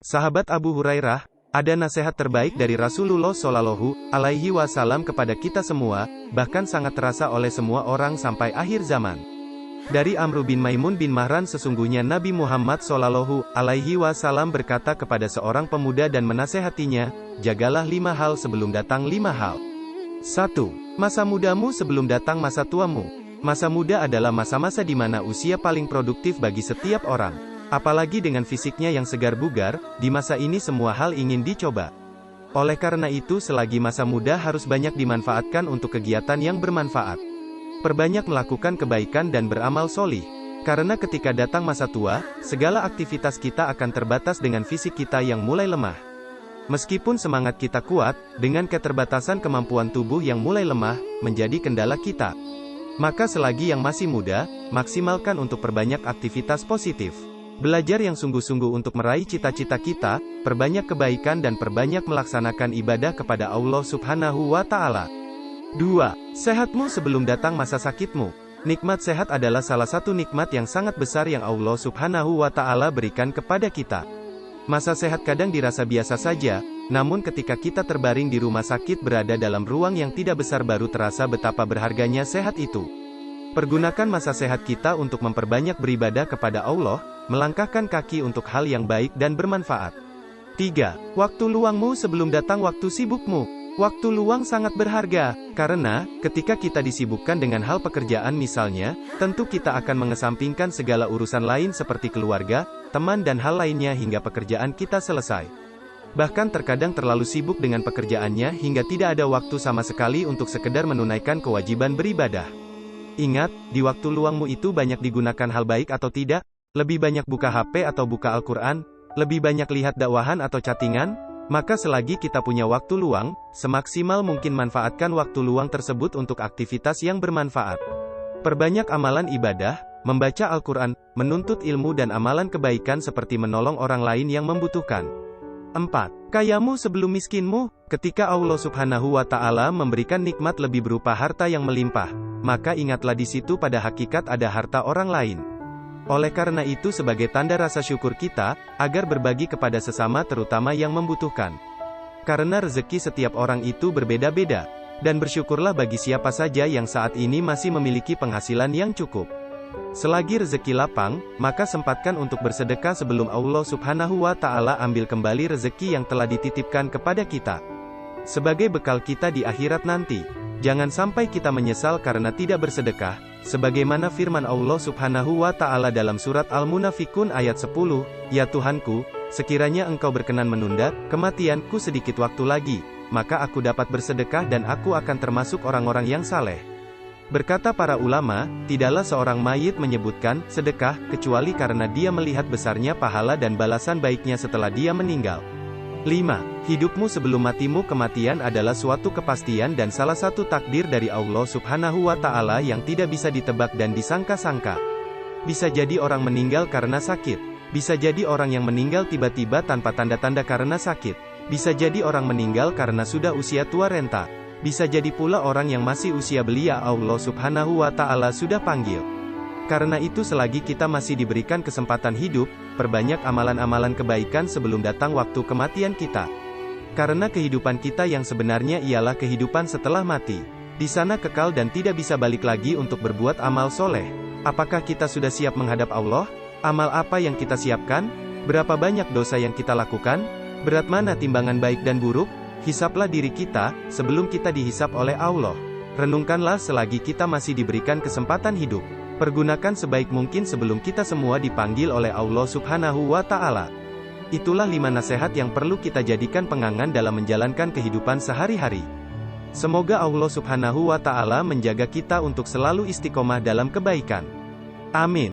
Sahabat Abu Hurairah, ada nasihat terbaik dari Rasulullah Shallallahu Alaihi Wasallam kepada kita semua, bahkan sangat terasa oleh semua orang sampai akhir zaman. Dari Amr bin Maimun bin Mahran, sesungguhnya Nabi Muhammad Shallallahu Alaihi Wasallam berkata kepada seorang pemuda dan menasehatinya, jagalah 5 hal sebelum datang 5 hal. 1. Masa mudamu sebelum datang masa tuamu. Masa muda adalah masa-masa di mana usia paling produktif bagi setiap orang. Apalagi dengan fisiknya yang segar bugar, di masa ini semua hal ingin dicoba. Oleh karena itu selagi masa muda harus banyak dimanfaatkan untuk kegiatan yang bermanfaat. Perbanyak melakukan kebaikan dan beramal solih. Karena ketika datang masa tua, segala aktivitas kita akan terbatas dengan fisik kita yang mulai lemah. Meskipun semangat kita kuat, dengan keterbatasan kemampuan tubuh yang mulai lemah, menjadi kendala kita. Maka selagi yang masih muda, maksimalkan untuk perbanyak aktivitas positif. Belajar yang sungguh-sungguh untuk meraih cita-cita kita, perbanyak kebaikan dan perbanyak melaksanakan ibadah kepada Allah Subhanahu wa Ta'ala. 2. Sehatmu sebelum datang masa sakitmu. Nikmat sehat adalah salah satu nikmat yang sangat besar yang Allah Subhanahu wa Ta'ala berikan kepada kita. Masa sehat kadang dirasa biasa saja, namun ketika kita terbaring di rumah sakit berada dalam ruang yang tidak besar baru terasa betapa berharganya sehat itu. Pergunakan masa sehat kita untuk memperbanyak beribadah kepada Allah, melangkahkan kaki untuk hal yang baik dan bermanfaat. 3. Waktu luangmu sebelum datang waktu sibukmu. Waktu luang sangat berharga, karena, ketika kita disibukkan dengan hal pekerjaan misalnya, tentu kita akan mengesampingkan segala urusan lain seperti keluarga, teman dan hal lainnya hingga pekerjaan kita selesai. Bahkan terkadang terlalu sibuk dengan pekerjaannya hingga tidak ada waktu sama sekali untuk sekedar menunaikan kewajiban beribadah. Ingat, di waktu luangmu itu banyak digunakan hal baik atau tidak? Lebih banyak buka HP atau buka Al-Quran? Lebih banyak lihat dakwahan atau chattingan? Maka selagi kita punya waktu luang, semaksimal mungkin manfaatkan waktu luang tersebut untuk aktivitas yang bermanfaat. Perbanyak amalan ibadah, membaca Al-Quran, menuntut ilmu dan amalan kebaikan seperti menolong orang lain yang membutuhkan. 4. Kayamu sebelum miskinmu. Ketika Allah Subhanahu wa Ta'ala memberikan nikmat lebih berupa harta yang melimpah, maka ingatlah di situ pada hakikat ada harta orang lain. Oleh karena itu sebagai tanda rasa syukur kita, agar berbagi kepada sesama terutama yang membutuhkan. Karena rezeki setiap orang itu berbeda-beda, dan bersyukurlah bagi siapa saja yang saat ini masih memiliki penghasilan yang cukup. Selagi rezeki lapang, maka sempatkan untuk bersedekah sebelum Allah Subhanahu wa Ta'ala ambil kembali rezeki yang telah dititipkan kepada kita. Sebagai bekal kita di akhirat nanti. Jangan sampai kita menyesal karena tidak bersedekah, sebagaimana firman Allah Subhanahu wa Ta'ala dalam surat Al-Munafikun ayat 10, Ya Tuhanku, sekiranya Engkau berkenan menunda kematianku sedikit waktu lagi, maka aku dapat bersedekah dan aku akan termasuk orang-orang yang saleh. Berkata para ulama, tidaklah seorang mayit menyebutkan sedekah, kecuali karena dia melihat besarnya pahala dan balasan baiknya setelah dia meninggal. 5. Hidupmu sebelum matimu. Kematian adalah suatu kepastian dan salah satu takdir dari Allah Subhanahu wa Ta'ala yang tidak bisa ditebak dan disangka-sangka. Bisa jadi orang meninggal karena sakit. Bisa jadi orang yang meninggal tiba-tiba tanpa tanda-tanda karena sakit. Bisa jadi orang meninggal karena sudah usia tua renta. Bisa jadi pula orang yang masih usia belia Allah Subhanahu wa Ta'ala sudah panggil. Karena itu selagi kita masih diberikan kesempatan hidup, perbanyak amalan-amalan kebaikan sebelum datang waktu kematian kita. Karena kehidupan kita yang sebenarnya ialah kehidupan setelah mati. Di sana kekal dan tidak bisa balik lagi untuk berbuat amal soleh. Apakah kita sudah siap menghadap Allah? Amal apa yang kita siapkan? Berapa banyak dosa yang kita lakukan? Berat mana timbangan baik dan buruk? Hisaplah diri kita, sebelum kita dihisap oleh Allah. Renungkanlah selagi kita masih diberikan kesempatan hidup. Pergunakan sebaik mungkin sebelum kita semua dipanggil oleh Allah Subhanahu wa Ta'ala. Itulah 5 nasihat yang perlu kita jadikan pengangan dalam menjalankan kehidupan sehari-hari. Semoga Allah Subhanahu wa Ta'ala menjaga kita untuk selalu istiqomah dalam kebaikan. Amin.